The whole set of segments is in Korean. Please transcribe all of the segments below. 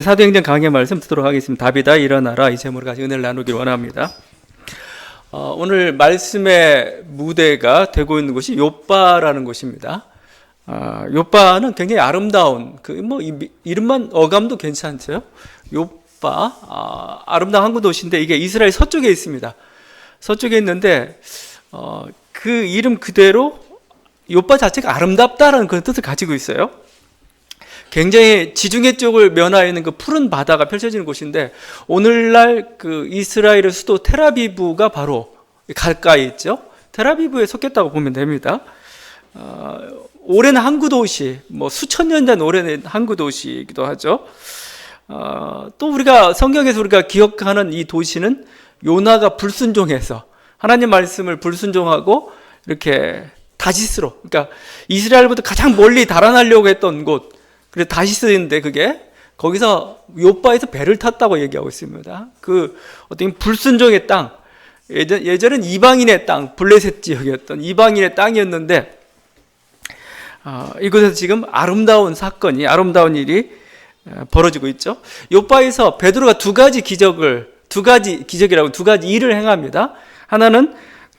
사도행전 강의 말씀 듣도록 하겠습니다. 다비다 일어나라, 이 제목으로 같이 은혜를 나누길 원합니다. 오늘 말씀의 무대가 되고 있는 곳이 욥바라는 곳입니다. 욥바는 굉장히 아름다운, 이름만 어감도 괜찮죠. 욥바, 아름다운 항구 도시인데 이게 이스라엘 서쪽에 있습니다. 서쪽에 있는데 그 이름 그대로 욥바 자체가 아름답다라는 그런 뜻을 가지고 있어요. 굉장히 지중해 쪽을 면하여 있는 그 푸른 바다가 펼쳐지는 곳인데, 오늘날 그 이스라엘의 수도 텔아비브가 바로 가까이 있죠. 텔아비브에 속했다고 보면 됩니다. 오랜 항구 도시, 수천 년 전 오랜 항구 도시이기도 하죠. 또 우리가 성경에서 우리가 기억하는 이 도시는 요나가 불순종해서 하나님 말씀을 불순종하고 이렇게 다시스로, 그러니까 이스라엘부터 가장 멀리 달아나려고 했던 곳, 그래서 다시스인데 그게 거기서 욥바에서 배를 탔다고 얘기하고 있습니다. 그 어떤 불순종의 땅, 예전엔 이방인의 땅, 블레셋 지역이었던 이방인의 땅이었는데, 이곳에서 지금 아름다운 사건이, 아름다운 일이 벌어지고 있죠. 욥바에서 베드로가 두 가지 기적이라고 두 가지 일을 행합니다. 하나는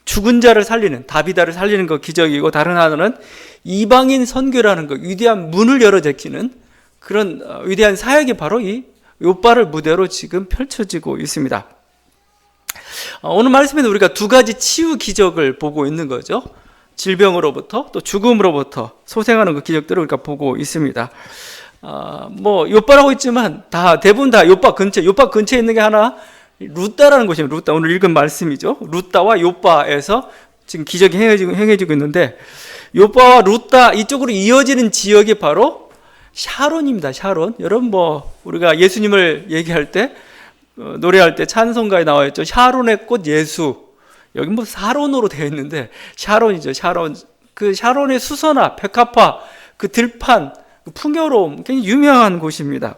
죽은 자를 살리는, 다비다를 살리는 거 기적이고, 다른 하나는 이방인 선교라는 거, 위대한 문을 열어 제끼는 그런 위대한 사역이 바로 이 욥바를 무대로 지금 펼쳐지고 있습니다. 오늘 말씀에는 우리가 두 가지 치유 기적을 보고 있는 거죠. 질병으로부터 또 죽음으로부터 소생하는 그 기적들을 우리가 보고 있습니다. 욥바라고 있지만 대부분 다 욥바 근처에 있는 게 하나, 루다라는 곳입니다. 루다, 오늘 읽은 말씀이죠. 루다와 욥바에서 지금 기적이 행해지고 있는데, 욥바와 루다 이쪽으로 이어지는 지역이 바로 샤론입니다. 샤론. 여러분 우리가 예수님을 얘기할 때, 노래할 때 찬송가에 나와 있죠. 샤론의 꽃 예수. 여기 사론으로 되어 있는데 샤론이죠. 샤론. 그 샤론의 수선화, 백합화, 그 들판, 그 풍요로움, 굉장히 유명한 곳입니다.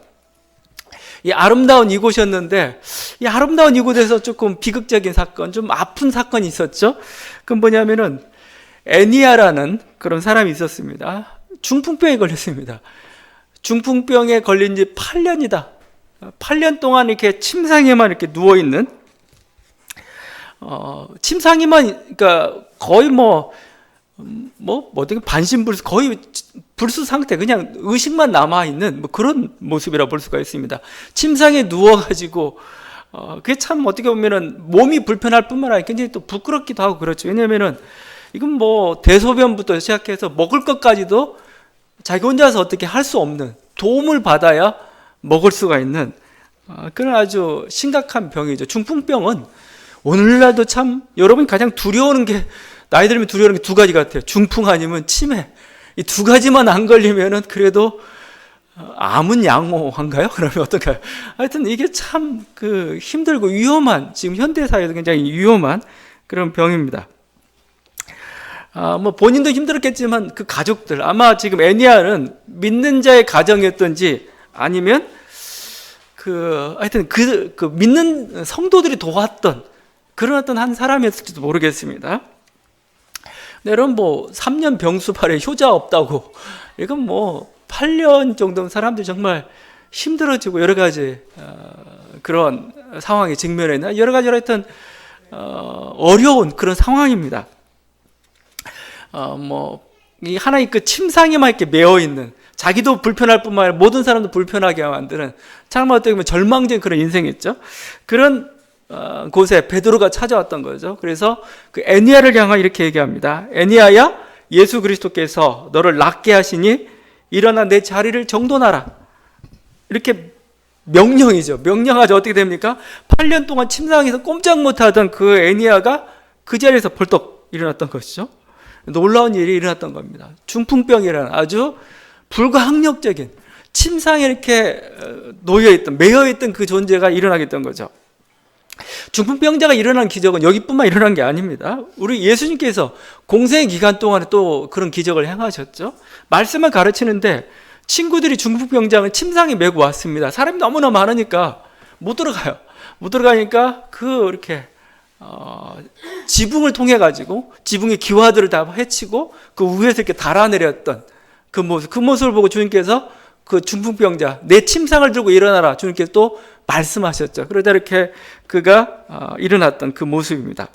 이 아름다운 이곳이었는데, 이 아름다운 이곳에서 조금 비극적인 사건, 좀 아픈 사건이 있었죠. 그건 뭐냐면은 애니아라는 그런 사람이 있었습니다. 중풍병에 걸렸습니다. 중풍병에 걸린 지 8년이다. 8년 동안 이렇게 침상에만 이렇게 누워있는, 침상에만, 그러니까 거의 어떻게 반신불수, 거의 불수 상태, 그냥 의식만 남아있는 그런 모습이라고 볼 수가 있습니다. 침상에 누워가지고, 그게 참 어떻게 보면은 몸이 불편할 뿐만 아니라 굉장히 또 부끄럽기도 하고 그렇죠. 왜냐면은 이건 대소변부터 시작해서 먹을 것까지도 자기 혼자서 어떻게 할 수 없는, 도움을 받아야 먹을 수가 있는 그런 아주 심각한 병이죠. 중풍병은 오늘날도 참 여러분이 가장 두려워하는 게, 나이 들면 두려워하는 게 두 가지 같아요. 중풍 아니면 치매. 이 두 가지만 안 걸리면은 그래도 암은 양호한가요? 그러면 어떨까요? 하여튼 이게 참 힘들고 위험한, 지금 현대사회에서 굉장히 위험한 그런 병입니다. 본인도 힘들었겠지만 그 가족들, 아마 지금 애니아는 믿는 자의 가정이었던지 아니면 하여튼 믿는 성도들이 도왔던 그런 어떤 한 사람이었을지도 모르겠습니다. 네, 여러분 3년 병수발에 효자 없다고, 이건 8년 정도면 사람들이 정말 힘들어지고 여러 가지 그런 상황에 직면해 있는 여러 가지 하여튼 어려운 그런 상황입니다. 이 하나의 그 침상에만 이렇게 매어 있는, 자기도 불편할 뿐만 아니라 모든 사람도 불편하게 만드는, 참 어떻게 보면 절망적인 그런 인생이었죠. 그런 곳에 베드로가 찾아왔던 거죠. 그래서 그 애니아를 향하여 이렇게 얘기합니다. 애니아야, 예수 그리스도께서 너를 낫게 하시니 일어나 내 자리를 정돈하라. 이렇게 명령이죠. 명령하죠. 어떻게 됩니까? 8년 동안 침상에서 꼼짝 못하던 그 애니아가 그 자리에서 벌떡 일어났던 것이죠. 놀라운 일이 일어났던 겁니다. 중풍병이라는 아주 불가항력적인, 침상에 이렇게 매여있던 그 존재가 일어나게 된 거죠. 중풍병자가 일어난 기적은 여기뿐만 일어난 게 아닙니다. 우리 예수님께서 공생의 기간 동안에 또 그런 기적을 행하셨죠. 말씀을 가르치는데 친구들이 중풍병자를 침상에 메고 왔습니다. 사람이 너무나 많으니까 못 들어가요. 못 들어가니까 이렇게 지붕을 통해 가지고 지붕의 기와들을 다 해치고 그 위에서 이렇게 달아내렸던 그 모습을 보고 주님께서 그 중풍병자, 내 침상을 들고 일어나라. 주님께서 또 말씀하셨죠. 그러다 이렇게 그가 일어났던 그 모습입니다.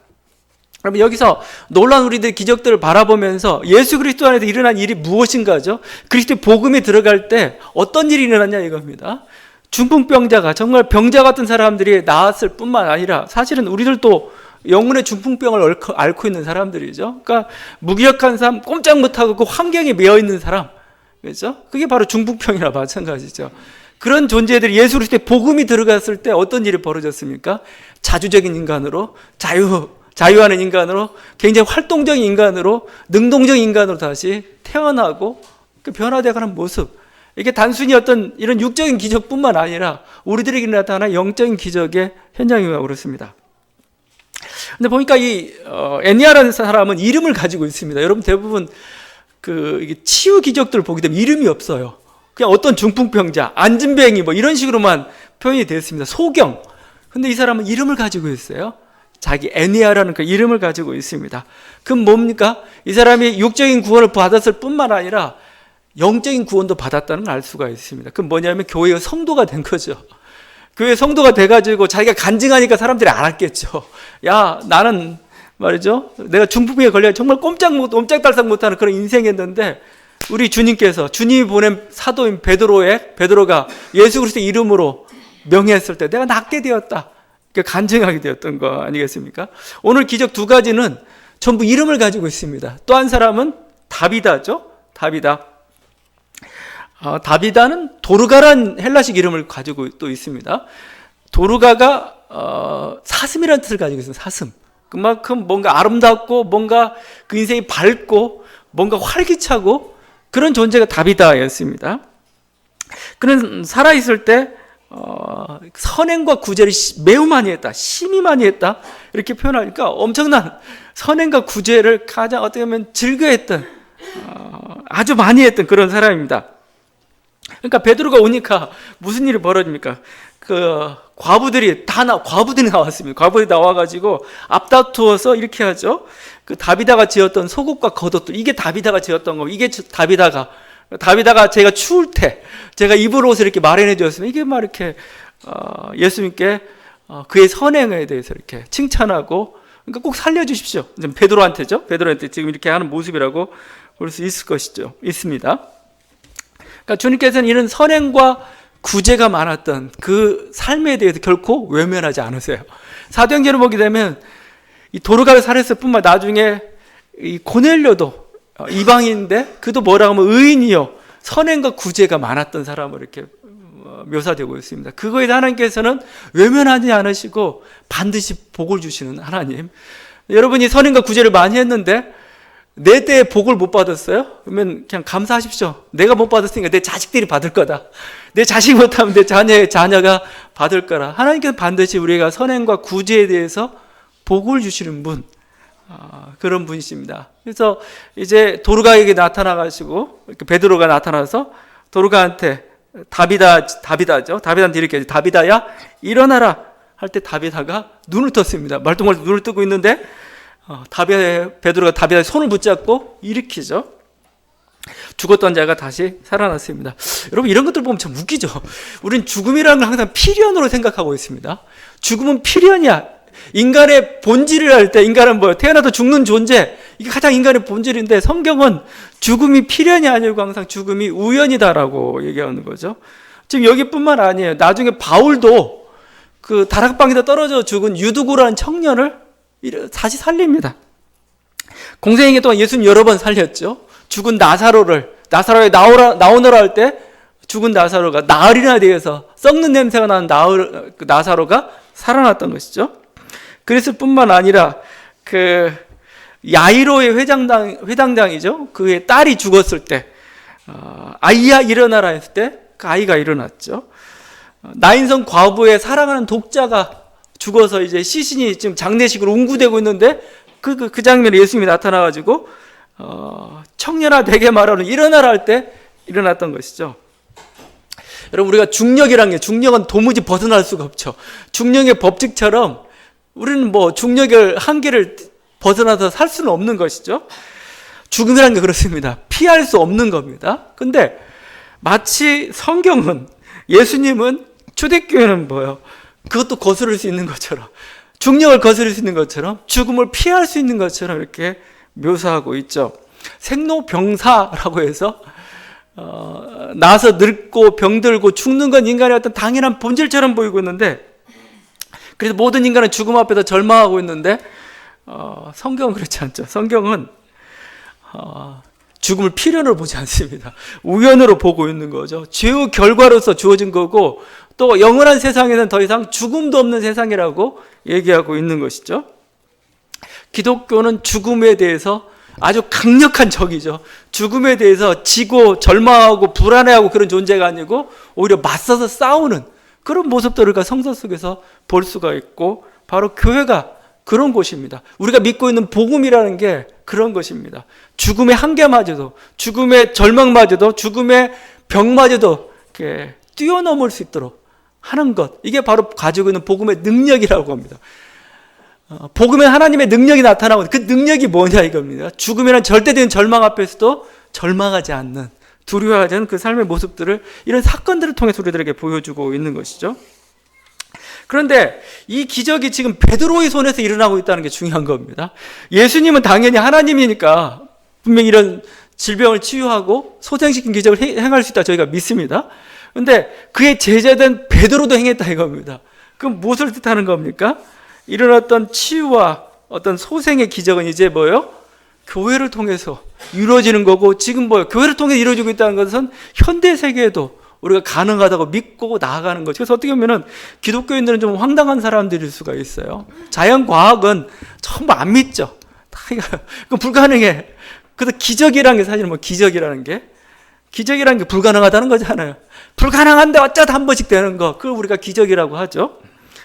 그러면 여기서 놀라운 우리들의 기적들을 바라보면서 예수 그리스도 안에서 일어난 일이 무엇인가죠? 그리스도의 복음이 들어갈 때 어떤 일이 일어났냐 이겁니다. 중풍병자가 정말 병자 같은 사람들이 나았을 뿐만 아니라 사실은 우리들도 영혼의 중풍병을 앓고 있는 사람들이죠. 그러니까 무기력한 사람, 꼼짝 못하고 그 환경에 매여 있는 사람, 그렇죠? 그게 바로 중풍병이나 마찬가지죠. 그런 존재들이 예수 그리스도의 복음이 들어갔을 때 어떤 일이 벌어졌습니까? 자주적인 인간으로, 자유하는 인간으로, 굉장히 활동적인 인간으로, 능동적인 인간으로 다시 태어나고 변화되어가는 모습. 이게 단순히 어떤 이런 육적인 기적뿐만 아니라 우리들에게 나타나는 영적인 기적의 현장이라고 그렇습니다. 근데 보니까 이 애니아라는 사람은 이름을 가지고 있습니다. 여러분 대부분 이게 치유 기적들을 보게 되면 이름이 없어요. 그냥 어떤 중풍병자, 안진뱅이 뭐 이런 식으로만 표현이 되어 있습니다. 소경. 근데 이 사람은 이름을 가지고 있어요. 자기 애니아라는 그 이름을 가지고 있습니다. 그럼 뭡니까? 이 사람이 육적인 구원을 받았을 뿐만 아니라 영적인 구원도 받았다는 걸 알 수가 있습니다. 그럼 뭐냐면 교회의 성도가 된 거죠. 교회 성도가 돼가지고 자기가 간증하니까 사람들이 알았겠죠. 야, 나는 말이죠. 내가 중풍병에 걸려 정말 꼼짝달싹 못하는 그런 인생이었는데 우리 주님께서 주님이 보낸 사도인 베드로가 예수 그리스도 이름으로 명예했을 때 내가 낫게 되었다. 간증하게 되었던 거 아니겠습니까? 오늘 기적 두 가지는 전부 이름을 가지고 있습니다. 또 한 사람은 다비다죠. 다비다는 도르가란 헬라식 이름을 가지고 또 있습니다. 도르가가 사슴이라는 뜻을 가지고 있습니다. 사슴. 그만큼 뭔가 아름답고 뭔가 그 인생이 밝고 뭔가 활기차고 그런 존재가 다비다였습니다. 그는 살아있을 때 선행과 구제를 매우 많이 했다. 심히 많이 했다. 이렇게 표현하니까 엄청난 선행과 구제를 가장 어떻게 보면 즐거워했던 아주 많이 했던 그런 사람입니다. 그러니까 베드로가 오니까 무슨 일이 벌어집니까? 과부들이 나왔습니다. 과부들이 나와가지고 앞다투어서 이렇게 하죠. 그 다비다가 지었던 속옷과 겉옷들, 이게 다비다가 지었던 거, 이게 다비다가 제가 추울 때 제가 입을 옷을 이렇게 마련해 주었으면 이게 막 이렇게 예수님께 그의 선행에 대해서 이렇게 칭찬하고, 그러니까 꼭 살려주십시오. 베드로한테 지금 이렇게 하는 모습이라고 볼 수 있습니다. 그러니까 주님께서는 이런 선행과 구제가 많았던 그 삶에 대해서 결코 외면하지 않으세요. 사도행전을 보게 되면 이 도르가를 살했을 뿐만 나중에 이 고넬료도 이방인인데 그도 뭐라고 하면 의인이요 선행과 구제가 많았던 사람으로 이렇게 묘사되고 있습니다. 그거에 하나님께서는 외면하지 않으시고 반드시 복을 주시는 하나님. 여러분이 선행과 구제를 많이 했는데 내 때에 복을 못 받았어요? 그러면 그냥 감사하십시오. 내가 못 받았으니까 내 자식들이 받을 거다. 내 자식이 못하면 내 자녀가 받을 거라. 하나님께서 반드시 우리가 선행과 구제에 대해서 복을 주시는 분, 그런 분이십니다. 그래서 이제 도르가에게 나타나가지고 베드로가 나타나서 도르가한테 다비다죠. 다비다한테 이렇게 다비다야 일어나라 할 때 다비다가 눈을 떴습니다. 말똥말똥 눈을 뜨고 있는데 베드로가 다비다의 손을 붙잡고 일으키죠. 죽었던 자가 다시 살아났습니다. 여러분 이런 것들 보면 참 웃기죠. 우린 죽음이라는 걸 항상 필연으로 생각하고 있습니다. 죽음은 필연이야. 인간의 본질을 할 때 인간은 뭐예요? 태어나도 죽는 존재. 이게 가장 인간의 본질인데 성경은 죽음이 필연이 아니고 항상 죽음이 우연이다라고 얘기하는 거죠. 지금 여기뿐만 아니에요. 나중에 바울도 그 다락방에서 떨어져 죽은 유두고라는 청년을 다시 살립니다. 공생애기 동안 예수님 여러 번 살렸죠. 죽은 나사로에 나오너라 할 때 죽은 나사로가 나흘이나 되어서 썩는 냄새가 나는 나사로가 살아났던 것이죠. 그랬을 뿐만 아니라 그 야이로의 회당장이죠. 그의 딸이 죽었을 때 아이야 일어나라 했을 때 그 아이가 일어났죠. 나인성 과부의 사랑하는 독자가 죽어서 이제 시신이 지금 장례식으로 운구되고 있는데 그 장면에 예수님이 나타나가지고 청년아 되게 말하는 일어나라 할 때 일어났던 것이죠. 여러분 우리가 중력은 도무지 벗어날 수가 없죠. 중력의 법칙처럼 우리는 뭐 중력의 한계를 벗어나서 살 수는 없는 것이죠. 죽음이라는 게 그렇습니다. 피할 수 없는 겁니다. 근데 마치 성경은, 예수님은, 초대교회는 뭐예요? 그것도 거스를 수 있는 것처럼, 중력을 거스를 수 있는 것처럼, 죽음을 피할 수 있는 것처럼 이렇게 묘사하고 있죠. 생로병사라고 해서 나서 늙고 병들고 죽는 건 인간의 어떤 당연한 본질처럼 보이고 있는데, 그래서 모든 인간은 죽음 앞에서 절망하고 있는데, 성경은 그렇지 않죠. 성경은 죽음을 필연으로 보지 않습니다. 우연으로 보고 있는 거죠. 죄의 결과로서 주어진 거고, 또 영원한 세상에는 더 이상 죽음도 없는 세상이라고 얘기하고 있는 것이죠. 기독교는 죽음에 대해서 아주 강력한 적이죠. 죽음에 대해서 지고 절망하고 불안해하고 그런 존재가 아니고 오히려 맞서서 싸우는 그런 모습들을 우리가 성서 속에서 볼 수가 있고, 바로 교회가 그런 곳입니다. 우리가 믿고 있는 복음이라는 게 그런 것입니다. 죽음의 한계마저도, 죽음의 절망마저도, 죽음의 병마저도 이렇게 뛰어넘을 수 있도록 하는 것, 이게 바로 가지고 있는 복음의 능력이라고 합니다. 복음에 하나님의 능력이 나타나고, 그 능력이 뭐냐 이겁니다. 죽음이란 절대적인 절망 앞에서도 절망하지 않는, 두려워하지 않는 그 삶의 모습들을 이런 사건들을 통해서 우리들에게 보여주고 있는 것이죠. 그런데 이 기적이 지금 베드로의 손에서 일어나고 있다는 게 중요한 겁니다. 예수님은 당연히 하나님이니까 분명히 이런 질병을 치유하고 소생시킨 기적을 행할 수 있다 저희가 믿습니다. 그런데 그의 제자된 베드로도 행했다 이겁니다. 그럼 무엇을 뜻하는 겁니까? 일어났던 치유와 어떤 소생의 기적은 이제 뭐예요? 교회를 통해서 이루어지는 거고, 지금 뭐예요? 교회를 통해 이루어지고 있다는 것은 현대 세계에도 우리가 가능하다고 믿고 나아가는 거죠. 그래서 어떻게 보면 기독교인들은 좀 황당한 사람들일 수가 있어요. 자연과학은 전부 안 믿죠. 그건 불가능해. 그래서 기적이라는 게 사실은 기적이라는 게 불가능하다는 거잖아요. 불가능한데 어쩌다 한 번씩 되는 거, 그걸 우리가 기적이라고 하죠.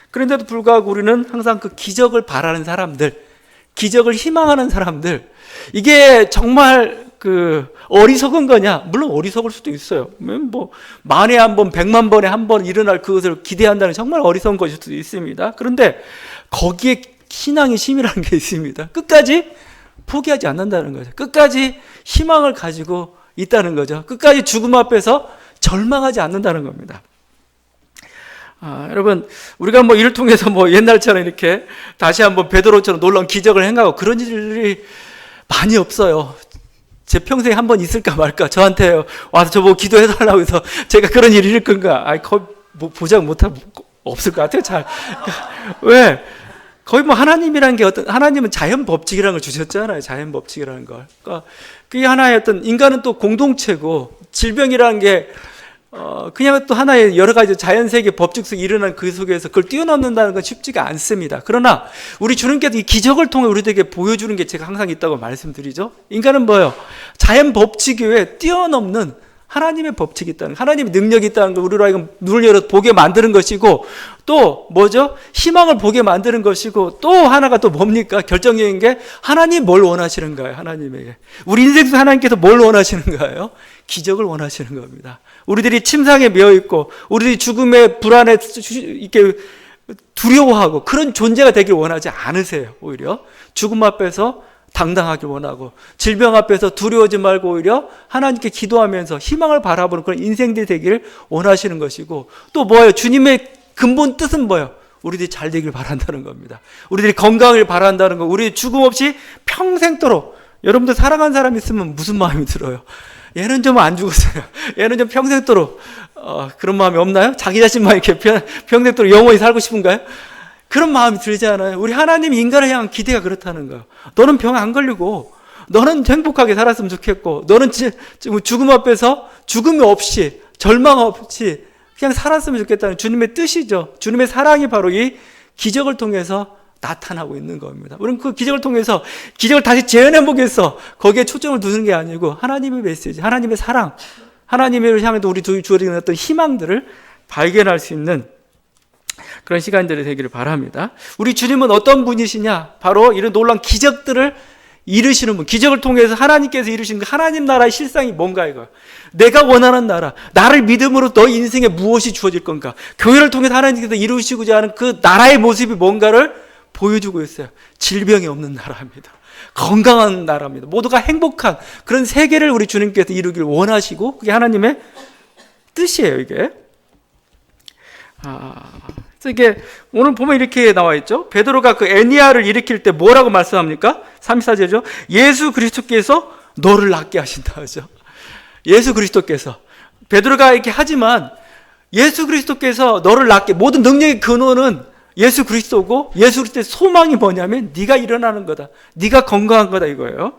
그런데도 불구하고 우리는 항상 그 기적을 바라는 사람들, 기적을 희망하는 사람들, 이게 정말 어리석은 거냐? 물론 어리석을 수도 있어요. 만에 한 번, 100만 번에 한 번 일어날 그것을 기대한다는 정말 어리석은 것일 수도 있습니다. 그런데 거기에 신앙의 힘이라는 게 있습니다. 끝까지 포기하지 않는다는 거죠. 끝까지 희망을 가지고 있다는 거죠. 끝까지 죽음 앞에서 절망하지 않는다는 겁니다. 여러분, 우리가 이를 통해서 옛날처럼 이렇게 다시 한번 베드로처럼 놀라운 기적을 행하고 그런 일이 많이 없어요. 제 평생에 한 번 있을까 말까. 저한테 와서 저보고 기도해달라고 해서 제가 그런 일이 있을 건가. 거의 보장 못하고 없을 것 같아요. 잘. 왜? 거의 하나님이라는 게 하나님은 자연 법칙이라는 걸 주셨잖아요. 자연 법칙이라는 걸. 그러니까 그게 하나의 인간은 또 공동체고, 질병이라는 게 그냥 또 하나의 여러 가지 자연세계 법칙 속에 일어난 그 속에서 그걸 뛰어넘는다는 건 쉽지가 않습니다. 그러나 우리 주님께서 이 기적을 통해 우리들에게 보여주는 게 제가 항상 있다고 말씀드리죠. 인간은 뭐예요? 자연 법칙 외에 뛰어넘는 하나님의 법칙이 있다는, 하나님의 능력이 있다는 걸 우리로 하여금 눈을 열어 보게 만드는 것이고, 또 뭐죠? 희망을 보게 만드는 것이고, 또 하나가 또 뭡니까? 결정적인 게 하나님 뭘 원하시는가요? 하나님에게. 우리 인생 속 하나님께서 뭘 원하시는가요? 기적을 원하시는 겁니다. 우리들이 침상에 매여 있고, 우리들이 죽음의 불안에 이렇게 두려워하고 그런 존재가 되길 원하지 않으세요. 오히려 죽음 앞에서 당당하길 원하고, 질병 앞에서 두려워하지 말고 오히려 하나님께 기도하면서 희망을 바라보는 그런 인생들이 되기를 원하시는 것이고, 또 뭐예요? 주님의 근본 뜻은 뭐예요? 우리들이 잘 되길 바란다는 겁니다. 우리들이 건강을 바란다는 거, 우리 죽음 없이 평생도록. 여러분들 사랑하는 사람 있으면 무슨 마음이 들어요? 얘는 좀 안 죽었어요. 얘는 좀 평생도록 그런 마음이 없나요? 자기 자신만 이렇게 평생도록 영원히 살고 싶은가요? 그런 마음이 들지 않아요? 우리 하나님이 인간을 향한 기대가 그렇다는 거예요. 너는 병 안 걸리고, 너는 행복하게 살았으면 좋겠고, 너는 죽음 앞에서 죽음이 없이, 절망 없이 그냥 살았으면 좋겠다는 주님의 뜻이죠. 주님의 사랑이 바로 이 기적을 통해서 나타나고 있는 겁니다. 우리는 그 기적을 통해서 기적을 다시 재현해 보겠어, 거기에 초점을 두는 게 아니고 하나님의 메시지, 하나님의 사랑, 하나님을 향해도 우리 주어지는 어떤 희망들을 발견할 수 있는 그런 시간들이 되기를 바랍니다. 우리 주님은 어떤 분이시냐? 바로 이런 놀라운 기적들을 이루시는 분, 기적을 통해서 하나님께서 이루신 그 하나님 나라의 실상이 뭔가 이거. 내가 원하는 나라, 나를 믿음으로 너 인생에 무엇이 주어질 건가? 교회를 통해서 하나님께서 이루시고자 하는 그 나라의 모습이 뭔가를 보여주고 있어요. 질병이 없는 나라입니다. 건강한 나라입니다. 모두가 행복한 그런 세계를 우리 주님께서 이루기를 원하시고, 그게 하나님의 뜻이에요, 이게. 그래서 이게 오늘 보면 이렇게 나와 있죠. 베드로가 그 애니야를 일으킬 때 뭐라고 말씀합니까? 34절이죠. 예수 그리스도께서 너를 낫게 하신다 하죠. 예수 그리스도께서. 베드로가 이렇게 하지만 예수 그리스도께서 너를 낫게, 모든 능력의 근원은 예수 그리스도고, 예수 그리스도의 소망이 뭐냐면 네가 일어나는 거다, 네가 건강한 거다, 이거예요.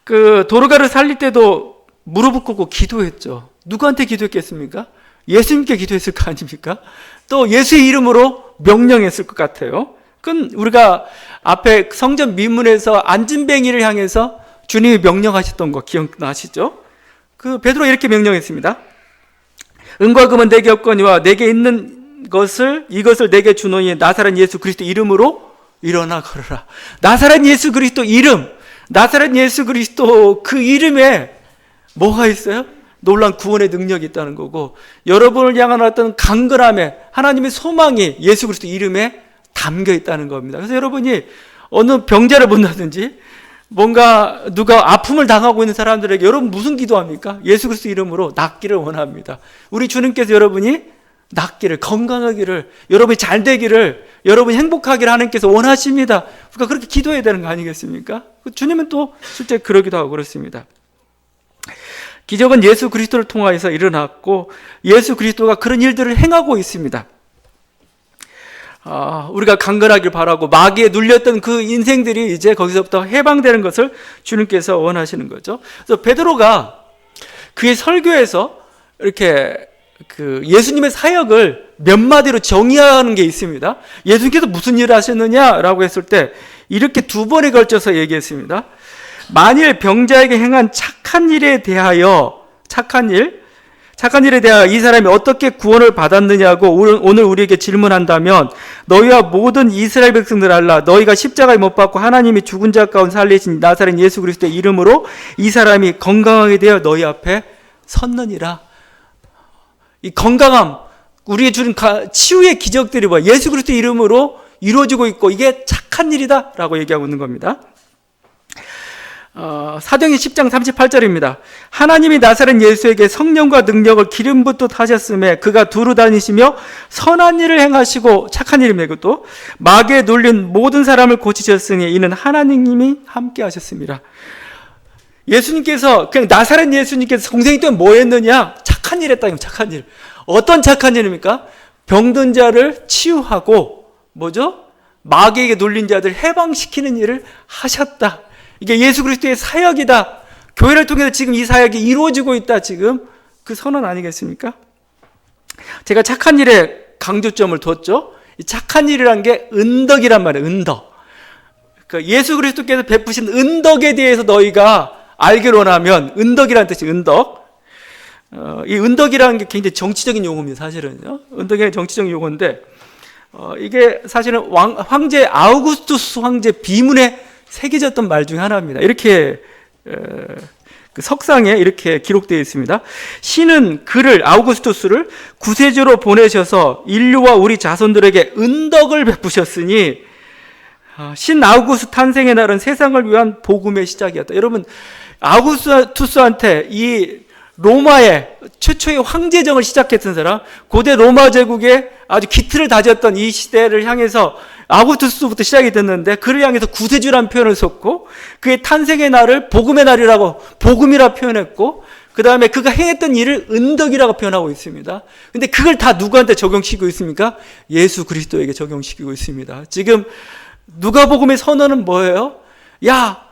그 도르가를 살릴 때도 무릎을 꿇고 기도했죠. 누구한테 기도했겠습니까? 예수님께 기도했을 거 아닙니까? 또 예수의 이름으로 명령했을 것 같아요. 그건 우리가 앞에 성전 미문에서 안진뱅이를 향해서 주님이 명령하셨던 거 기억나시죠? 그 베드로 이렇게 명령했습니다. 은과 금은 내게 없거니와 내게 있는 이것을 내게 주노니 나사렛 예수 그리스도 이름으로 일어나 걸어라. 나사렛 예수 그리스도 이름, 나사렛 예수 그리스도 그 이름에 뭐가 있어요? 놀라운 구원의 능력이 있다는 거고, 여러분을 향한 어떤 강건함에 하나님의 소망이 예수 그리스도 이름에 담겨 있다는 겁니다. 그래서 여러분이 어느 병자를 본다든지 뭔가 누가 아픔을 당하고 있는 사람들에게 여러분 무슨 기도합니까? 예수 그리스도 이름으로 낫기를 원합니다. 우리 주님께서 여러분이 낫기를, 건강하기를, 여러분이 잘 되기를, 여러분이 행복하기를 하나님께서 원하십니다. 그러니까 그렇게 기도해야 되는 거 아니겠습니까? 주님은 또 실제 그러기도 하고 그렇습니다. 기적은 예수 그리스도를 통하여서 일어났고, 예수 그리스도가 그런 일들을 행하고 있습니다. 우리가 강건하길 바라고 마귀에 눌렸던 그 인생들이 이제 거기서부터 해방되는 것을 주님께서 원하시는 거죠. 그래서 베드로가 그의 설교에서 이렇게 그 예수님의 사역을 몇 마디로 정의하는 게 있습니다. 예수님께서 무슨 일을 하셨느냐라고 했을 때 이렇게 두 번에 걸쳐서 얘기했습니다. 만일 병자에게 행한 착한 일에 대하여 이 사람이 어떻게 구원을 받았느냐고 오늘 우리에게 질문한다면, 너희와 모든 이스라엘 백성들 알라. 너희가 십자가에 못 박고 하나님이 죽은 자 가운데 살리신 나사렛 예수 그리스도의 이름으로 이 사람이 건강하게 되어 너희 앞에 섰느니라. 이 건강함, 우리의 주는 치유의 기적들이 뭐야? 예수 그리스도의 이름으로 이루어지고 있고, 이게 착한 일이다 라고 얘기하고 있는 겁니다. 사도행전 10장 38절입니다. 하나님이 나사렛 예수에게 성령과 능력을 기름 붓듯 하셨음에 그가 두루 다니시며 선한 일을 행하시고, 착한 일입니다. 이것도 마귀에 눌린 모든 사람을 고치셨으니 이는 하나님이 함께 하셨습니다. 예수님께서, 그냥 나사렛 예수님께서 공생이 또 뭐 했느냐? 착한 일 했다. 착한 일. 어떤 착한 일입니까? 병든 자를 치유하고, 뭐죠? 마귀에게 눌린 자들 해방시키는 일을 하셨다. 이게 예수 그리스도의 사역이다. 교회를 통해서 지금 이 사역이 이루어지고 있다. 지금 그 선언 아니겠습니까? 제가 착한 일에 강조점을 뒀죠. 이 착한 일이란 게 은덕이란 말이에요. 은덕. 그러니까 예수 그리스도께서 베푸신 은덕에 대해서 너희가 알기를 원하면, 은덕이라는 뜻이 은덕. 이 은덕이라는 게 굉장히 정치적인 용어입니다. 사실은요. 은덕이 정치적인 용어인데, 이게 사실은 황제 아우구스투스 황제 비문에 새겨졌던 말 중에 하나입니다. 이렇게 그 석상에 이렇게 기록되어 있습니다. 신은 그를, 아우구스투스를 구세주로 보내셔서 인류와 우리 자손들에게 은덕을 베푸셨으니 신 아우구스투스 탄생의 날은 세상을 위한 복음의 시작이었다. 여러분, 아우구스투스한테 이 로마의 최초의 황제정을 시작했던 사람, 고대 로마 제국의 아주 기틀을 다졌던 이 시대를 향해서 아우구스투스부터 시작이 됐는데, 그를 향해서 구세주라는 표현을 썼고, 그의 탄생의 날을 복음의 날이라고, 복음이라 표현했고, 그 다음에 그가 행했던 일을 은덕이라고 표현하고 있습니다. 근데 그걸 다 누구한테 적용시키고 있습니까? 예수 그리스도에게 적용시키고 있습니다. 지금 누가복음의 선언은 뭐예요? 야,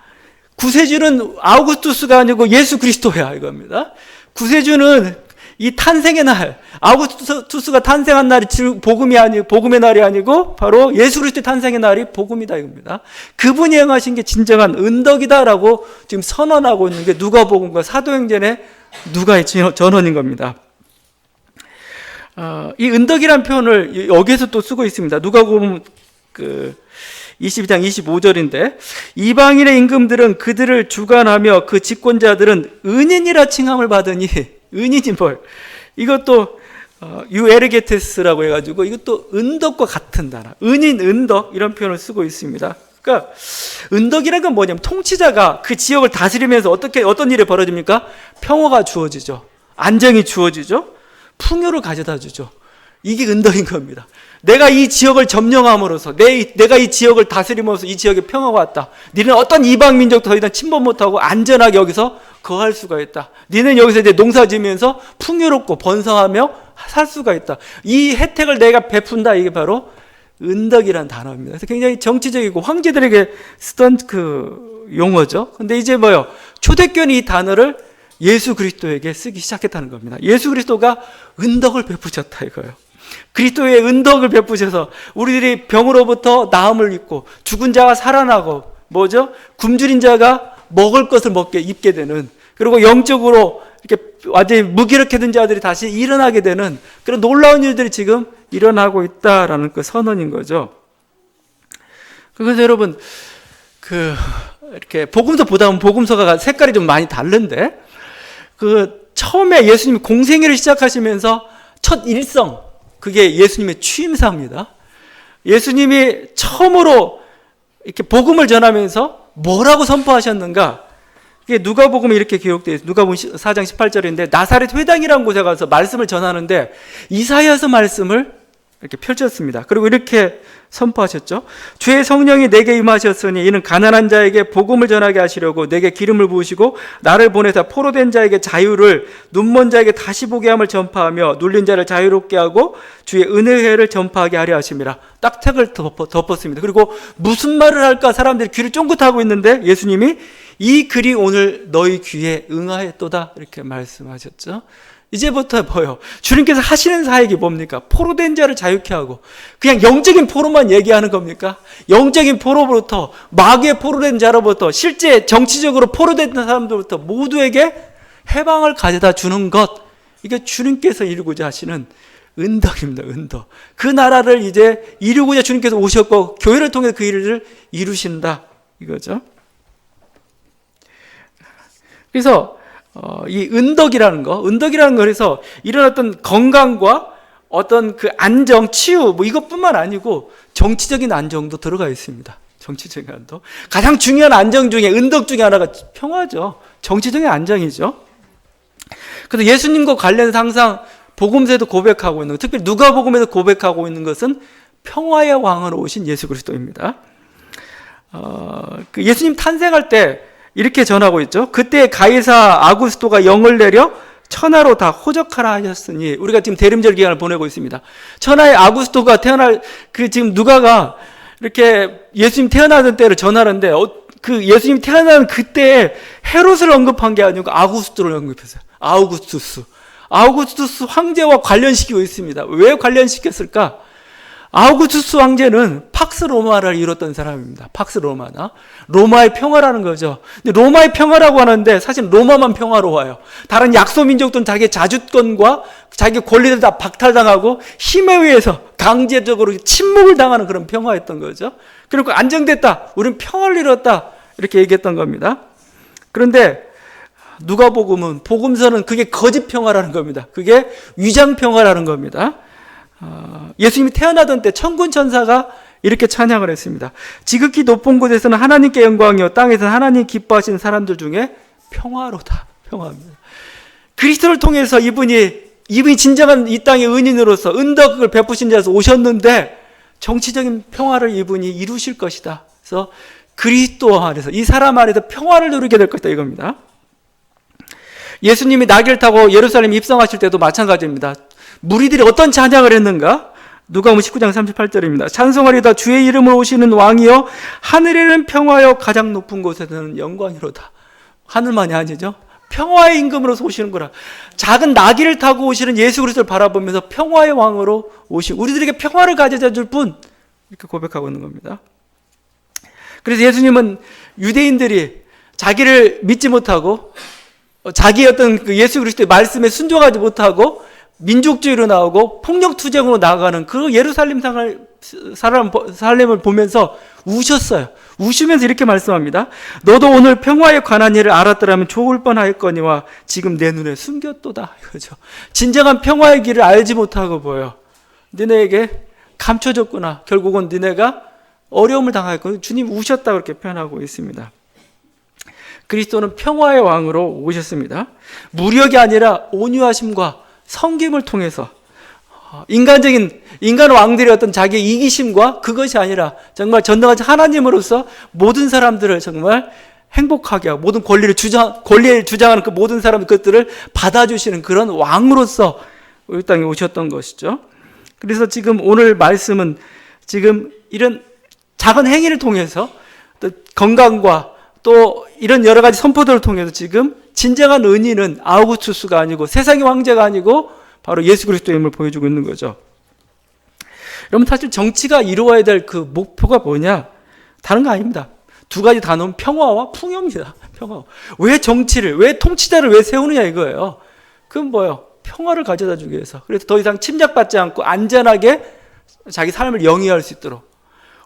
구세주는 아우구스투스가 아니고 예수 그리스도야, 이겁니다. 구세주는 이 탄생의 날, 아우구스투스가 탄생한 날이 복음의 날이 아니고 바로 예수 그리스도의 탄생의 날이 복음이다, 이겁니다. 그분이 행하신 게 진정한 은덕이다라고 지금 선언하고 있는 게 누가복음과 사도행전의 누가의 전언인 겁니다. 이 은덕이라는 표현을 여기에서 또 쓰고 있습니다. 누가복음 22장 25절인데, 이방인의 임금들은 그들을 주관하며 그 집권자들은 은인이라 칭함을 받으니, 은인이 뭘? 이것도 유에르게테스라고 해가지고 이것도 은덕과 같은 단어, 은인, 은덕 이런 표현을 쓰고 있습니다. 그러니까 은덕이라는 건 뭐냐면, 통치자가 그 지역을 다스리면서 어떤 일이 벌어집니까? 평화가 주어지죠. 안정이 주어지죠. 풍요를 가져다 주죠. 이게 은덕인 겁니다. 내가 이 지역을 점령함으로써 내가 이 지역을 다스림으로써 이 지역에 평화가 왔다. 니는 어떤 이방 민족도 더 이상 침범 못하고 안전하게 여기서 거할 수가 있다. 니는 여기서 이제 농사 지으면서 풍요롭고 번성하며 살 수가 있다. 이 혜택을 내가 베푼다. 이게 바로 은덕이라는 단어입니다. 그래서 굉장히 정치적이고 황제들에게 쓰던 그 용어죠. 근데 이제 뭐요? 초대교회는 이 단어를 예수 그리스도에게 쓰기 시작했다는 겁니다. 예수 그리스도가 은덕을 베푸셨다 이거예요. 그리스도의 은덕을 베푸셔서 우리들이 병으로부터 나음을 입고 죽은 자가 살아나고 뭐죠? 굶주린 자가 먹을 것을 입게 되는, 그리고 영적으로 이렇게 완전히 무기력해 든 자들이 다시 일어나게 되는 그런 놀라운 일들이 지금 일어나고 있다라는 그 선언인 거죠. 그래서 여러분 이렇게 복음서 보다 보면 복음서가 색깔이 좀 많이 다른데, 처음에 예수님이 공생애를 시작하시면서 첫 일성, 그게 예수님의 취임사입니다. 예수님이 처음으로 이렇게 복음을 전하면서 뭐라고 선포하셨는가? 이게 누가복음에 이렇게 기록되어 있어요. 누가복음 4장 18절인데 나사렛 회당이라는 곳에 가서 말씀을 전하는데 이사야서 말씀을 이렇게 펼쳤습니다. 그리고 이렇게 선포하셨죠. 주의 성령이 내게 임하셨으니 이는 가난한 자에게 복음을 전하게 하시려고 내게 기름을 부으시고 나를 보내사 포로된 자에게 자유를, 눈먼 자에게 다시 보게 함을 전파하며 눌린 자를 자유롭게 하고 주의 은혜회를 전파하게 하려 하심이라. 딱 책을 덮었습니다. 그리고 무슨 말을 할까 사람들이 귀를 쫑긋하고 있는데 예수님이 이 글이 오늘 너희 귀에 응하였도다 이렇게 말씀하셨죠. 이제부터 뭐요? 주님께서 하시는 사역이 뭡니까? 포로된 자를 자유케 하고, 그냥 영적인 포로만 얘기하는 겁니까? 영적인 포로부터, 마귀의 포로된 자로부터, 실제 정치적으로 포로된 사람들부터 모두에게 해방을 가져다 주는 것, 이게 주님께서 이루고자 하시는 은덕입니다. 은덕. 그 나라를 이제 이루고자 주님께서 오셨고 교회를 통해 그 일을 이루신다 이거죠. 그래서 이 은덕이라는 거 그래서 이런 어떤 건강과 어떤 그 안정, 치유, 뭐 이것뿐만 아니고 정치적인 안정도 들어가 있습니다. 정치적인 안정. 가장 중요한 안정 중에 은덕 중에 하나가 평화죠. 정치적인 안정이죠. 그래서 예수님과 관련해서 항상 복음서에도 고백하고 있는, 특별히 누가복음에서 고백하고 있는 것은 평화의 왕으로 오신 예수 그리스도입니다. 그 예수님 탄생할 때 이렇게 전하고 있죠. 그때 가이사 아구스토가 영을 내려 천하로 다 호적하라 하셨으니, 우리가 지금 대림절 기간을 보내고 있습니다. 천하의 아구스토가 지금 누가가 이렇게 예수님 태어나던 때를 전하는데, 그 예수님 태어나는 그때에 헤롯을 언급한 게 아니고 아구스토를 언급했어요. 아우구스투스 황제와 관련시키고 있습니다. 왜 관련시켰을까? 아우구스투스 황제는 팍스 로마를 이뤘던 사람입니다. 팍스 로마나 로마의 평화라는 거죠. 근데 로마의 평화라고 하는데 사실 로마만 평화로워요. 다른 약소 민족들은 자기 자주권과 자기 권리를 다 박탈당하고 힘에 의해서 강제적으로 침묵을 당하는 그런 평화였던 거죠. 그리고 안정됐다, 우리는 평화를 이뤘다 이렇게 얘기했던 겁니다. 그런데 누가복음은, 복음서는 그게 거짓 평화라는 겁니다. 그게 위장 평화라는 겁니다. 예수님이 태어나던 때 천군 천사가 이렇게 찬양을 했습니다. 지극히 높은 곳에서는 하나님께 영광이요 땅에서는 하나님 기뻐하시는 사람들 중에 평화로다. 평화입니다. 그리스도를 통해서 이분이 진정한 이 땅의 은인으로서 은덕을 베푸신 자에서 오셨는데 정치적인 평화를 이분이 이루실 것이다. 그래서 그리스도 안에서, 이 사람 안에서 평화를 누리게 될 것이다 이겁니다. 예수님이 나귀를 타고 예루살렘 입성하실 때도 마찬가지입니다. 무리들이 어떤 찬양을 했는가? 누가복음 19장 38절입니다. 찬송하리다 주의 이름으로 오시는 왕이여 하늘에는 평화여 가장 높은 곳에는 영광이로다. 하늘만이 아니죠. 평화의 임금으로서 오시는 거라. 작은 나귀를 타고 오시는 예수 그리스도를 바라보면서 평화의 왕으로 오시고 우리들에게 평화를 가져다 줄 분, 이렇게 고백하고 있는 겁니다. 그래서 예수님은 유대인들이 자기를 믿지 못하고 자기의 어떤 그 예수 그리스도의 말씀에 순종하지 못하고 민족주의로 나오고 폭력투쟁으로 나아가는 그 예루살렘 삶을 보면서 우셨어요. 우시면서 이렇게 말씀합니다. 너도 오늘 평화에 관한 일을 알았더라면 좋을 뻔하였거니와 지금 내 눈에 숨겼도다. 이거죠. 진정한 평화의 길을 알지 못하고 보여. 너네에게 감춰졌구나. 결국은 너네가 어려움을 당하였고 주님 우셨다 그렇게 표현하고 있습니다. 그리스도는 평화의 왕으로 오셨습니다. 무력이 아니라 온유하심과 섬김을 통해서 인간 왕들의 어떤 자기의 이기심과 그것이 아니라 정말 전능하신 하나님으로서 모든 사람들을 정말 행복하게 하고 모든 권리를 주장하는 그 모든 사람 것들을 받아주시는 그런 왕으로서 우리 땅에 오셨던 것이죠. 그래서 지금 오늘 말씀은 지금 이런 작은 행위를 통해서 또 건강과 또 이런 여러 가지 선포들을 통해서 지금 진정한 은인은 아우구스투스가 아니고 세상의 왕자가 아니고 바로 예수 그리스도임을 보여주고 있는 거죠. 여러분 사실 정치가 이루어야 될 그 목표가 뭐냐? 다른 거 아닙니다. 두 가지 단어는 평화와 풍요입니다. 평화. 왜 정치를, 왜 통치자를 왜 세우느냐 이거예요. 그건 뭐예요? 평화를 가져다 주기 위해서. 그래서 더 이상 침략받지 않고 안전하게 자기 삶을 영위할 수 있도록.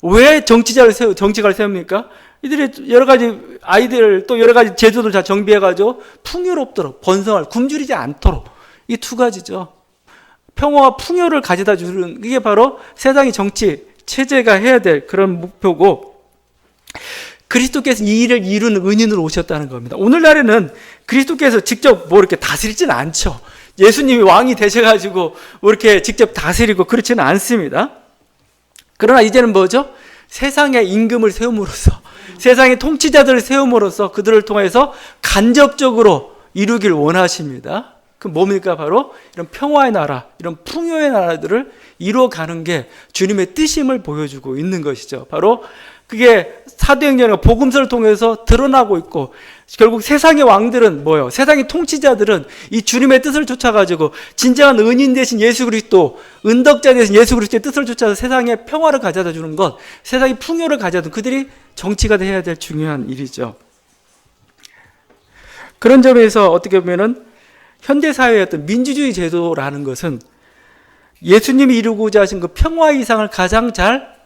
왜 정치가를 세웁니까? 이들이 여러 가지 아이들 또 여러 가지 제도들 다 정비해가지고 풍요롭도록 번성할 굶주리지 않도록 이 두 가지죠. 평화와 풍요를 가져다 주는 이게 바로 세상의 정치 체제가 해야 될 그런 목표고 그리스도께서 이 일을 이루는 은인으로 오셨다는 겁니다. 오늘날에는 그리스도께서 직접 뭐 이렇게 다스리지는 않죠. 예수님이 왕이 되셔가지고 뭐 이렇게 직접 다스리고 그렇지는 않습니다. 그러나 이제는 뭐죠? 세상의 임금을 세움으로써 세상의 통치자들을 세움으로써 그들을 통해서 간접적으로 이루길 원하십니다. 그 뭡니까? 바로 이런 평화의 나라, 이런 풍요의 나라들을 이루어가는 게 주님의 뜻임을 보여주고 있는 것이죠. 바로 그게 사도행전과 복음서를 통해서 드러나고 있고 결국 세상의 왕들은 뭐예요? 세상의 통치자들은 이 주님의 뜻을 쫓아가지고 진정한 은인 되신 예수 그리스도, 은덕자 되신 예수 그리스도의 뜻을 쫓아서 세상에 평화를 가져다 주는 것, 세상의 풍요를 가져다 주는 그들이 정치가 해야 될 중요한 일이죠. 그런 점에서 어떻게 보면은 현대사회의 어떤 민주주의 제도라는 것은 예수님이 이루고자 하신 그 평화의 이상을 가장 잘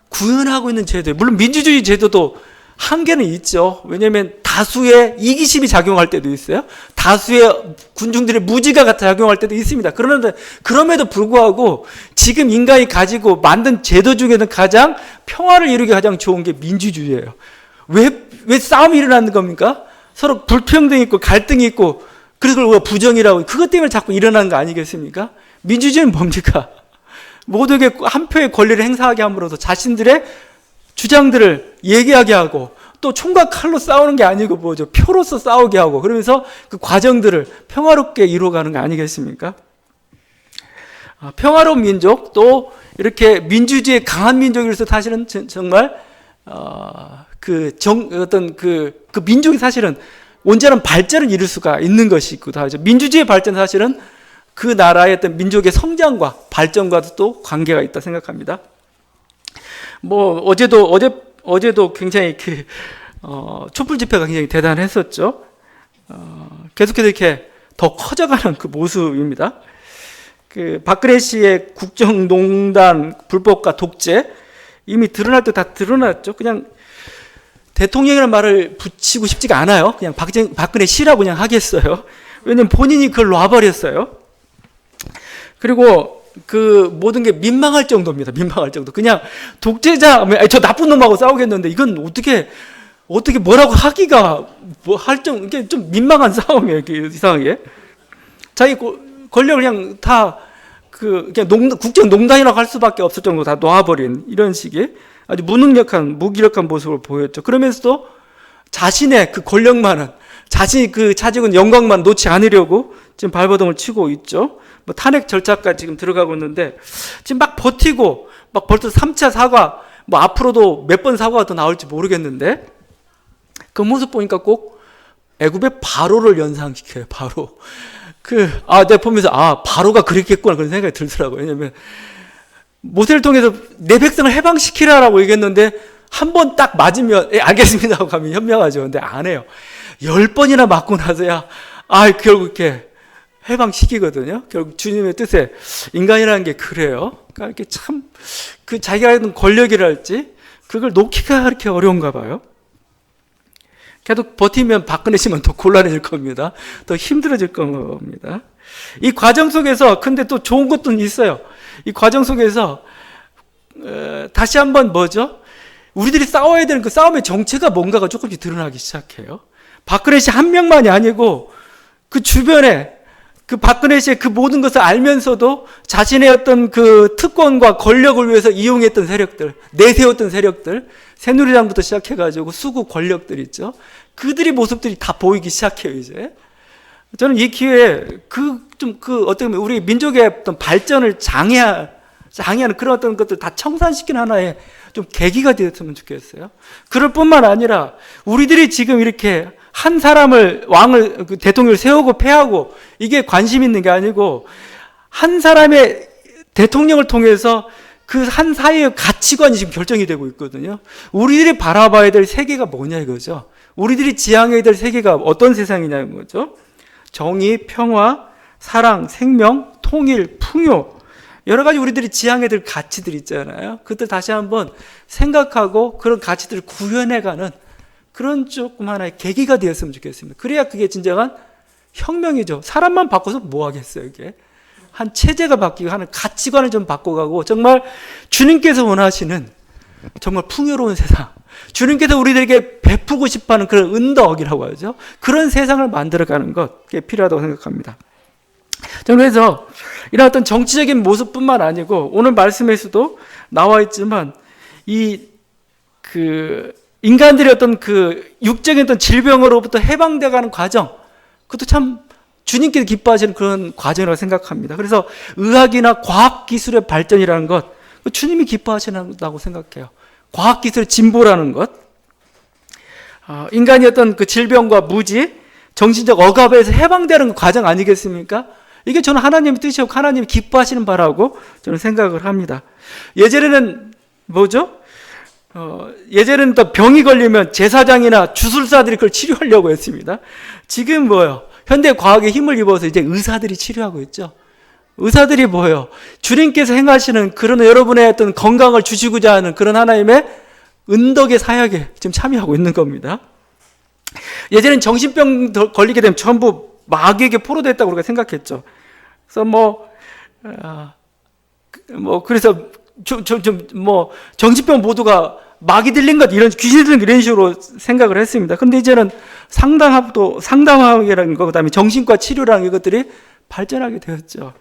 구현하고 있는 제도예요. 물론 민주주의 제도도 한계는 있죠. 왜냐하면 다수의 이기심이 작용할 때도 있어요. 다수의 군중들의 무지가 작용할 때도 있습니다. 그런데 그럼에도 불구하고 지금 인간이 가지고 만든 제도 중에는 가장 평화를 이루기 가장 좋은 게 민주주의예요. 왜 싸움이 일어나는 겁니까? 서로 불평등이 있고 갈등이 있고 그래서 그걸 부정이라고 그것 때문에 자꾸 일어나는 거 아니겠습니까? 민주주의는 뭡니까? 모두에게 한 표의 권리를 행사하게 함으로써 자신들의 주장들을 얘기하게 하고 또 총과 칼로 싸우는 게 아니고 뭐죠? 표로서 싸우게 하고 그러면서 그 과정들을 평화롭게 이루어가는 거 아니겠습니까? 평화로운 민족 또 이렇게 민주주의 강한 민족으로서 사실은 정말 그 민족이 사실은 온전한 발전을 이룰 수가 있는 것이기도 하죠. 민주주의 발전 사실은 그 나라의 어떤 민족의 성장과 발전과도 또 관계가 있다 생각합니다. 뭐 어제도 굉장히 촛불 집회가 굉장히 대단했었죠. 계속해서 이렇게 더 커져가는 그 모습입니다. 그 박근혜 씨의 국정농단 불법과 독재 이미 드러날 때 다 드러났죠. 그냥 대통령이라는 말을 붙이고 싶지가 않아요. 그냥 박근혜 씨라고 그냥 하겠어요. 왜냐면 본인이 그걸 놔버렸어요. 그리고 그 모든 게 민망할 정도입니다. 민망할 정도. 그냥 독재자, 저 나쁜 놈하고 싸우겠는데 이건 어떻게 뭐라고 하기가 이게 좀 민망한 싸움이에요. 이상하게. 자기 권력을 그냥 다 그냥 국정농단이라고 할 수밖에 없을 정도로 다 놓아버린 이런 식의 아주 무기력한 모습을 보였죠. 그러면서도 자신의 그 권력만은 자신이 그 가지고 있는 영광만 놓지 않으려고 지금 발버둥을 치고 있죠. 뭐 탄핵 절차까지 지금 들어가고 있는데 지금 막 버티고 막 벌써 3차 사과 뭐 앞으로도 몇 번 사과가 더 나올지 모르겠는데 그 모습 보니까 꼭 애굽의 바로를 연상시켜요. 바로 내가 보면서 바로가 그랬겠구나 그런 생각이 들더라고요. 왜냐면 모세를 통해서 내 백성을 해방시키라라고 얘기했는데 한 번 딱 맞으면 알겠습니다 하고 가면 현명하죠. 근데 안 해요. 10번이나 맞고 나서야 결국 이렇게 해방시키거든요. 결국 주님의 뜻에 인간이라는 게 그래요. 그러니까 이렇게 참 자기가 하는 권력이랄지 그걸 놓기가 그렇게 어려운가 봐요. 계속 버티면 박근혜 씨만 더 곤란해질 겁니다. 더 힘들어질 겁니다. 이 과정 속에서 근데 또 좋은 것도 있어요. 이 과정 속에서 다시 한번 뭐죠? 우리들이 싸워야 되는 그 싸움의 정체가 뭔가가 조금씩 드러나기 시작해요. 박근혜 씨 한 명만이 아니고 그 주변에 그 박근혜 씨의 그 모든 것을 알면서도 자신의 어떤 그 특권과 권력을 위해서 이용했던 세력들, 내세웠던 세력들, 새누리당부터 시작해가지고 수구 권력들 있죠. 그들의 모습들이 다 보이기 시작해요, 이제. 저는 이 기회에 어떻게 보면 우리 민족의 어떤 발전을 장애하는 그런 어떤 것들 다 청산시키는 하나의 좀 계기가 되었으면 좋겠어요. 그럴 뿐만 아니라 우리들이 지금 이렇게 한 사람을 그 대통령을 세우고 패하고 이게 관심 있는 게 아니고 한 사람의 대통령을 통해서 그 한 사회의 가치관이 지금 결정이 되고 있거든요. 우리들이 바라봐야 될 세계가 뭐냐 이거죠. 우리들이 지향해야 될 세계가 어떤 세상이냐는 거죠. 정의, 평화, 사랑, 생명, 통일, 풍요, 여러 가지 우리들이 지향해야 될 가치들 있잖아요. 그것들 다시 한번 생각하고 그런 가치들을 구현해가는 그런 조금 하나의 계기가 되었으면 좋겠습니다. 그래야 그게 진정한 혁명이죠. 사람만 바꿔서 뭐 하겠어요, 이게. 한 체제가 바뀌고 하는 가치관을 좀 바꿔가고 정말 주님께서 원하시는 정말 풍요로운 세상, 주님께서 우리들에게 베푸고 싶어하는 그런 은덕이라고 하죠. 그런 세상을 만들어가는 것, 그게 필요하다고 생각합니다. 저는 그래서 이런 어떤 정치적인 모습뿐만 아니고 오늘 말씀에서도 나와 있지만 인간들의 어떤 그 육적인 어떤 질병으로부터 해방되어가는 과정, 그것도 참 주님께서 기뻐하시는 그런 과정이라고 생각합니다. 그래서 의학이나 과학기술의 발전이라는 것, 주님이 기뻐하신다고 생각해요. 과학기술의 진보라는 것, 인간이 어떤 그 질병과 무지, 정신적 억압에서 해방되는 과정 아니겠습니까? 이게 저는 하나님의 뜻이었고 하나님이 기뻐하시는 바라고 저는 생각을 합니다. 예전에는 뭐죠? 예전에는 또 병이 걸리면 제사장이나 주술사들이 그걸 치료하려고 했습니다. 지금 뭐예요? 현대 과학의 힘을 입어서 이제 의사들이 치료하고 있죠. 의사들이 뭐예요? 주님께서 행하시는 그런 여러분의 어떤 건강을 주시고자 하는 그런 하나님의 은덕의 사역에 지금 참여하고 있는 겁니다. 예전엔 정신병 걸리게 되면 전부 마귀에게 포로됐다고 우리가 생각했죠. 그래서 그래서 정신병 모두가 마귀 들린 것, 이런 귀신 들린 것, 이런 식으로 생각을 했습니다. 근데 이제는 상담학이라는 것, 그 다음에 정신과 치료라는 이것들이 발전하게 되었죠.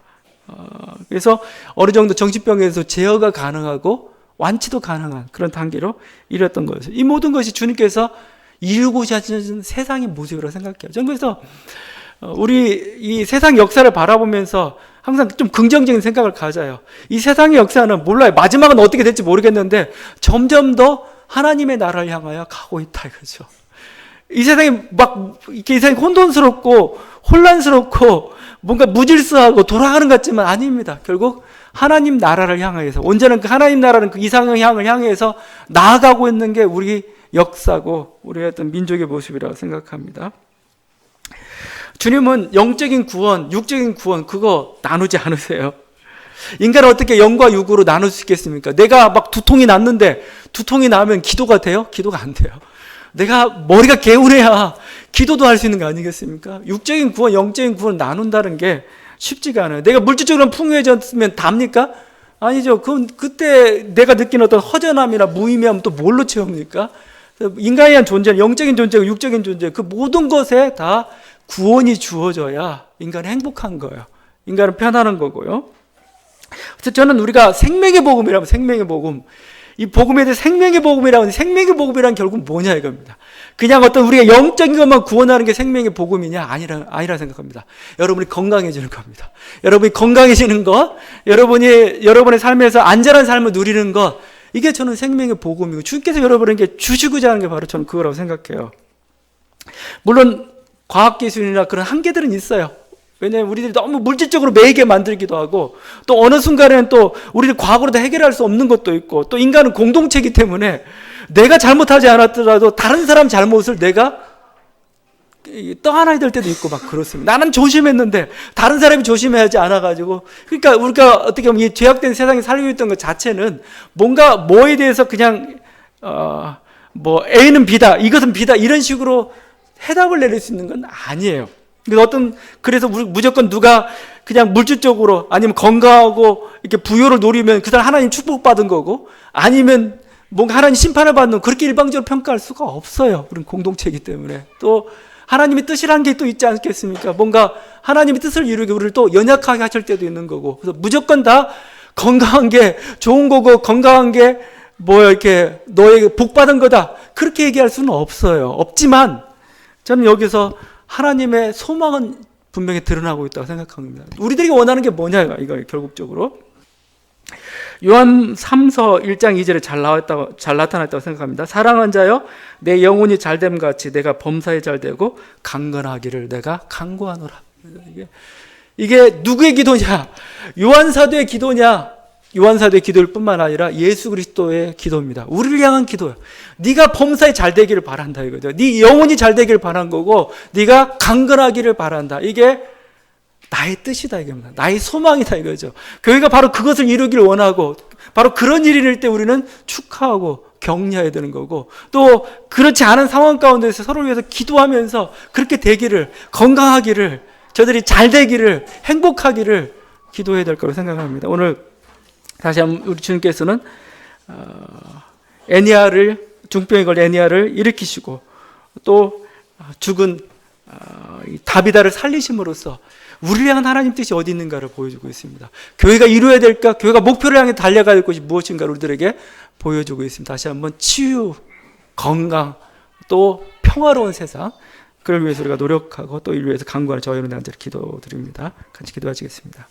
그래서 어느 정도 정신병에서 제어가 가능하고 완치도 가능한 그런 단계로 이뤘던 거였어요. 이 모든 것이 주님께서 이루고자 하시는 세상의 모습이라고 생각해요. 저는 그래서 우리 이 세상 역사를 바라보면서 항상 좀 긍정적인 생각을 가져요. 이 세상의 역사는 몰라요. 마지막은 어떻게 될지 모르겠는데 점점 더 하나님의 나라를 향하여 가고 있다 이거죠. 이 세상이 이 세상이 혼돈스럽고 혼란스럽고 뭔가 무질서하고 돌아가는 것 같지만 아닙니다. 결국 하나님 나라를 향해서 온전한 그 하나님 나라는 그 이상의 향을 향해서 나아가고 있는 게 우리 역사고 우리의 어떤 민족의 모습이라고 생각합니다. 주님은 영적인 구원, 육적인 구원 그거 나누지 않으세요. 인간은 어떻게 영과 육으로 나눌 수 있겠습니까? 내가 막 두통이 났는데 두통이 나면 기도가 돼요? 기도가 안 돼요. 내가 머리가 개운해야 기도도 할 수 있는 거 아니겠습니까? 육적인 구원, 영적인 구원을 나눈다는 게 쉽지가 않아요. 내가 물질적으로 풍요해졌으면 답니까? 아니죠. 그때 내가 느끼는 어떤 허전함이나 무의미함 또 뭘로 채웁니까? 인간에 대한 존재, 영적인 존재고 육적인 존재, 그 모든 것에 다 구원이 주어져야 인간은 행복한 거예요. 인간은 편안한 거고요. 그래서 저는 우리가 생명의 복음이라면 생명의 복음, 이 복음에 대해 생명의 복음이라면 생명의 복음이란 결국 뭐냐 이겁니다. 그냥 어떤 우리가 영적인 것만 구원하는 게 생명의 복음이냐? 아니라 생각합니다. 여러분이 건강해지는 겁니다. 여러분이 건강해지는 것, 여러분의 삶에서 안전한 삶을 누리는 것, 이게 저는 생명의 복음이고 주님께서 여러분에게 주시고자 하는 게 바로 저는 그거라고 생각해요. 물론 과학기술이나 그런 한계들은 있어요. 왜냐하면 우리들이 너무 물질적으로 매이게 만들기도 하고 또 어느 순간에는 또 우리를 과학으로 다 해결할 수 없는 것도 있고 또 인간은 공동체이기 때문에 내가 잘못하지 않았더라도 다른 사람 잘못을 내가 떠안아야 될 때도 있고 막 그렇습니다. 나는 조심했는데 다른 사람이 조심해야지 않아가지고 그러니까 우리가 어떻게 보면 이 죄악된 세상에 살고 있던 것 자체는 뭔가 뭐에 대해서 그냥 A는 B다 이것은 B다 이런 식으로 해답을 내릴 수 있는 건 아니에요. 그래서 무조건 누가 그냥 물질적으로 아니면 건강하고 이렇게 부요를 노리면 그 사람 하나님 축복받은 거고 아니면 뭔가 하나님 심판을 받는 그렇게 일방적으로 평가할 수가 없어요. 우리는 공동체이기 때문에. 또 하나님의 뜻이라는 게 또 있지 않겠습니까? 뭔가 하나님의 뜻을 이루기 우리를 또 연약하게 하실 때도 있는 거고, 그래서 무조건 다 건강한 게 좋은 거고, 건강한 게 이렇게 너에게 복 받은 거다, 그렇게 얘기할 수는 없어요. 없지만 저는 여기서 하나님의 소망은 분명히 드러나고 있다고 생각합니다. 우리들이 원하는 게 뭐냐, 이거 결국적으로 요한 3서 1장 2절에 잘 나타났다고 생각합니다. 사랑한 자여, 내 영혼이 잘됨 같이 내가 범사에 잘되고 강건하기를 내가 간구하노라. 이게 누구의 기도냐? 요한사도의 기도냐? 요한사도의 기도일 뿐만 아니라 예수 그리스도의 기도입니다. 우리를 향한 기도예요. 네가 범사에 잘되기를 바란다 이거죠. 네 영혼이 잘되기를 바란 거고, 네가 강건하기를 바란다. 이게 나의 뜻이다 이겁니다. 나의 소망이다 이거죠. 교회가 바로 그것을 이루기를 원하고, 바로 그런 일이 일때 우리는 축하하고 격려해야 되는 거고, 또 그렇지 않은 상황 가운데서 서로를 위해서 기도하면서 그렇게 되기를, 건강하기를, 저들이 잘 되기를, 행복하기를 기도해야 될 거라고 생각합니다. 오늘 다시 한번 우리 주님께서는 중병에 걸린 애니아를 일으키시고, 또 죽은 다비다를 살리심으로써 우리를 향한 하나님 뜻이 어디 있는가를 보여주고 있습니다. 교회가 이루어야 될까? 교회가 목표를 향해 달려가야 될 것이 무엇인가를 우리들에게 보여주고 있습니다. 다시 한번 치유, 건강, 또 평화로운 세상, 그걸 위해서 우리가 노력하고 또 이를 위해서 간구하는 저희 여러분들한테 기도드립니다. 같이 기도하시겠습니다.